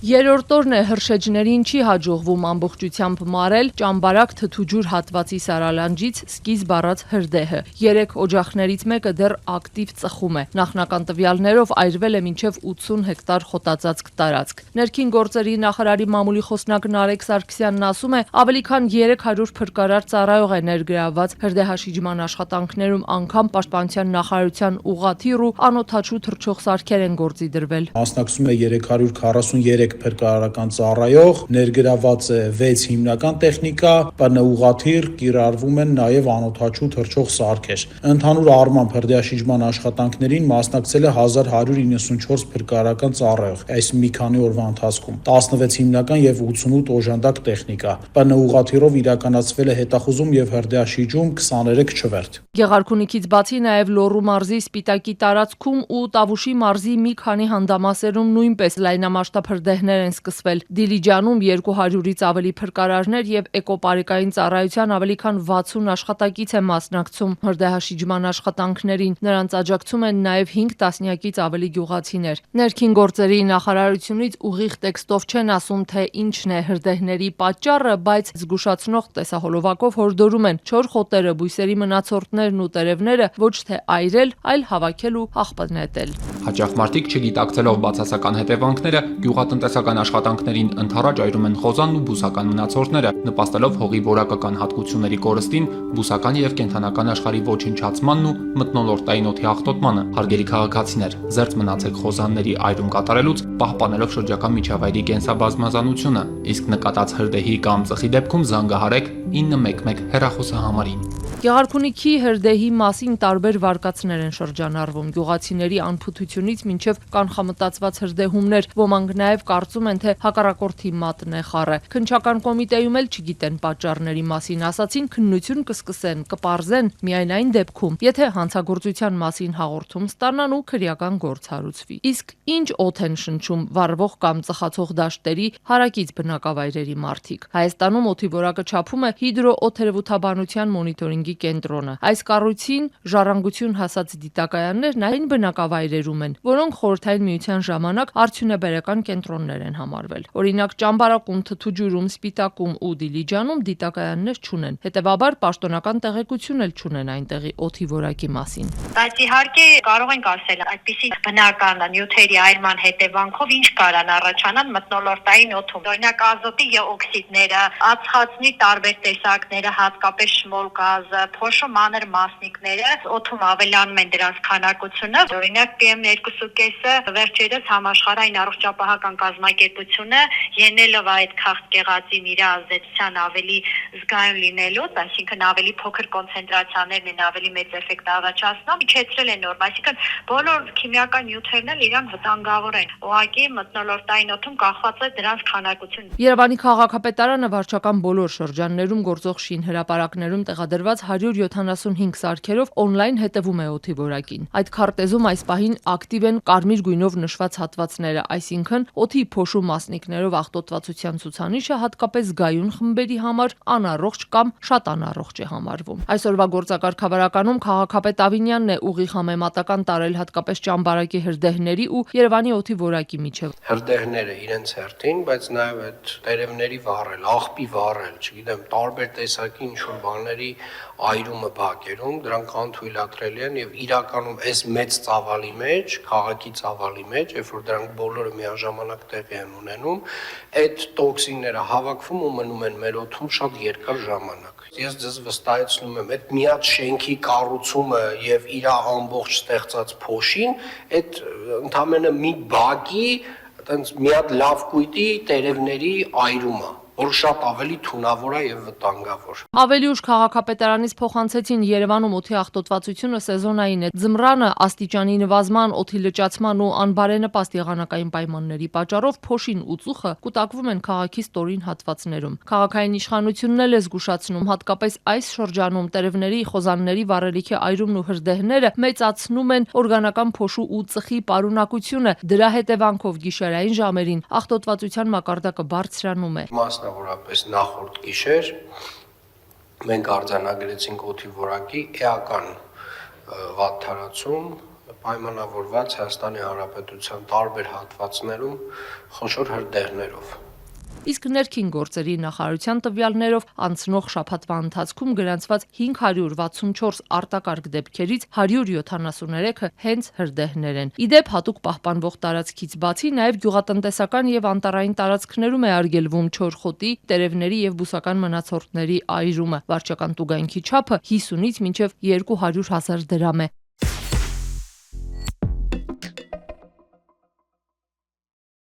Երրորդ օրն է հրշեջներին չի հաջողվում ամբողջությամբ մարել ճամբարակ թթուջուր հատվածի սարալանջից սկիզբ առած հրդեհը։ 3 օջախներից մեկը դեռ ակտիվ ծխում է։ Նախնական տվյալներով այրվել է մինչև 80 հեկտար խոտածածկ տարածք։ Ներքին գործերի նախարարի մամուլի խոսնակ Նարեկ Սարգսյանն ասում է, ավելի քան 300 փրկարար ծառայող է ներգրավված հրդեհաշիջման աշխատանքներում, անգամ Պաշտպանության նախարարության ուղղաթիռ ու անօդաչու թռչող սարքեր են գործի դրվել։ Մասնակցում է 343 փրկարարական ծառայող, ներգրաված է 6 հիմնական տեխնիկա, ՊՆ ուղղաթիռ, կիրառվում են նաև անօդաչու թռչող սարքեր։ Ընդհանուր առմամբ հրդեհաշիջման աշխատանքներին մասնակցել է 1194 փրկարարական ծառայող այս մի քանի օրվա ընթացքում, 16 հիմնական եւ 88 օժանդակ տեխնիկա։ ՊՆ ուղղաթիռով իրականացվել է հետախուզում եւ հրդեհաշիջում 23 չվերթ։ Գեղարքունիքից բացի նաև Լոռու մարզի Սպիտակի տարածքում ու Տավուշի մարզի մի քանի հանդամասերում նույնպես լայնամասշտաբ հրդեհներ են սկսվել։ Դիլիջանում 200-ից ավելի փրկարարներ եւ էկոպարիկային ծառայության ավելի քան 60 աշխատակից է մասնակցում հրդեհաշիջման աշխատանքներին։ Նրանց աջակցում են նաև 5 տասնյակից ավելի գյուղացիներ։ Ներքին գործերի նախարարությունից ուղիղ տեքստով չեն ասում, թե ինչն է հրդեհների պատճառը, բայց զգուշացնող տեսահոլովակով հորդորում են չոր խոտերը, բույսերի մնացորդներն ու տերևները ոչ թե այրել, այլ հավաքել ու աղբ նետել։ Հաճախ մարդիկ չգիտակցելով բացասական հետևանքները գյուղատնտեսական աշխատանքներին ընդառաջ այրում են խոզանն ու բուսական մնացորդները, նպաստելով հողի որակական հատկությունների կորստին, բուսական եւ կենդանական աշխարհի ոչնչացմանն ու մթնոլորտային օդի աղտոտմանը։ Հարգելի քաղաքացիներ, զերծ մնացեք խոզանների այրում կատարելուց, պահպանելով շրջակա միջավայրի կենսաբազմազանությունը, իսկ նկատած հրդեհի կամ ծխի դեպքում զանգահարեք 911 հեռախոսահամարին։ Գեղարքունիքի հրդեհի մասին տարբեր վարկածներ են շրջանառվում, գյուղացիների անփութությունից մինչև կանխամտածված հրդեհումներ, ոմանք նաև կարծում են, թե հակառակորդի մատն է խառը։ Քննչական կոմիտեում էլ չգիտեն պատճառների մասին, ասացին քննություն կսկսեն, կպարզեն միայն այն դեպքում, եթե հանցագործության մասին հաղորդում ստանան ու քրեական գործ հարուցվի։ Իսկ ինչ օդ են շնչում վառվող կամ ծխացող դաշտերի հարակից բնակավայրերի մարդիկ։ Հայաստանում օդի որակը չափում է հիդրոօդերևութաբանության մոնիտորինգի կենտրոնը։ Այս կառույցին ժառանգություն հասած դիտակայաններն այն բնակավայրերում են, որոնք Խորհրդային Միության ժամանակ արդյունաբերական կենտրոններ են համարվել։ Օրինակ Ճամբարակում, Թթուջուրում, Սպիտակում ու Դիլիջանում դիտակայաններ չունեն։ Հետևաբար պաշտոնական տեղեկություն էլ չունեն այնտեղի օդի որակի մասին։ Բայց իհարկե կարող ենք ասել, այդպիսի բնական նյութերի այրման հետևանքով ինչ կարան առաջանալ մթնոլորտային օդում։ Օրինակ ազոտի օքսիդները, ածխածնի տարբեր տեսակները, հատկապես շմոլ գազը, փոշու մանր մասնիկները օդում ավելանում են դրանց քանակությունը։ Օրինակ PM2.5-ը վերջերս համաշխարհային առողջապահական կազմակերպությունը ելնելով այդ քաղցկեղածին իր ազդեցության ավելի զգայուն լինելուց, այսինքն ավելի փոքր կոնցենտրացիաներն են ավելի մեծ էֆեկտ առաջացնում, իջեցրել են նորմ, այսինքն բոլոր քիմիական նյութերն էլ իրան վտանգավոր են։ Ուղղակի մթնոլորտային օդում կախված է դրանց քանակությունը։ Երևանի քաղաքապետարանը վարչական բոլոր շրջաններում գործող շինհրապարակներում տեղադրված 175 սարքերով օնլայն հետևում է օդի որակին։ Այդ քարտեզում այս պահին ակտիվ են կարմիր գույնով նշված հատվածները, այսինքն օդի փոշու մասնիկներով աղտոտվածության ցուցանիշը հատկապես զգայուն խմբերի համար անառողջ կամ շատ անառողջ է համարվում։ Այսօրվա գործակարգավարականում քաղաքապետ Ավինյանն է ուղիղ համեմատական տարել հատկապես Ճամբարակի հրդեհների ու Երևանի օդի որակի միջև։ Հրդեհները իրենց հերթին, բայց նաև այդ տերևների վառել, աղբի վառել, չգիտեմ, տարբեր տեսակի ինչ-որ բաների այրումը բակերում, դրանք անթույլատրելի են եւ իրականում այս մեծ ծավալի մեջ, քաղաքի ծավալի մեջ, երբ որ դրանք բոլորը միաժամանակ տեղի են ունենում, այդ տոքսինները հավաքվում ու մնում են մեր օդում շատ երկար ժամանակ։ Ես ձեզ վստահեցնում եմ, այդ միած շենքի կառուցումը եւ իր ամբողջ ստեղծած փոշին, այդ ընդամենը մի բակի, այտենց միած լավ կույտի տերևների այրումը, որ շատ ավելի թունավոր է եւ վտանգավոր։ Ավելի ուշ քաղաքապետարանից փոխանցեցին Երևանում օդի աղտոտվածությունը սեզոնային է։ Ձմռանը աստիճանի նվազման, օդի լճացման ու անբարենպաստ եղանակային պայմանների պատճառով փոշին ու ծուխը կուտակվում են քաղաքի ստորին հատվածներում։ Քաղաքային իշխանությունն էլ է զգուշացնում, հատկապես այս շրջանում տերևների, խոզանների վառելիքի այրումն ու հրդեհները մեծացնում են օրգանական փոշու ու ծխի պարունակությունը։ Դրա հետևանքով գիշերային ժամերին աղտոտվածության մակարդակը բարձրանում է։ Մասնավորապես նախորդ գիշեր մենք արձանագրեցինք օդի որակի էական վատթարացում պայմանավորված Հայաստանի Հանրապետության տարբեր հատվածներում խոշոր հրդեհներով։ Իսկ ներքին գործերի նախարարության տվյալներով անցնող շաբաթվա ընթացքում գրանցված 564 արտակարգ դեպքերից 173-ը հենց հրդեհներ են։ Իդեպ հատուկ պահպանվող տարածքից բացի նաև գյուղատնտեսական եւ անտառային տարածքներում է արգելվում չորխոտի, տերևների եւ բուսական մնացորդների այրումը։ Վարչական տուգանքի չափը 50-ից մինչև 200,000 դրամ է։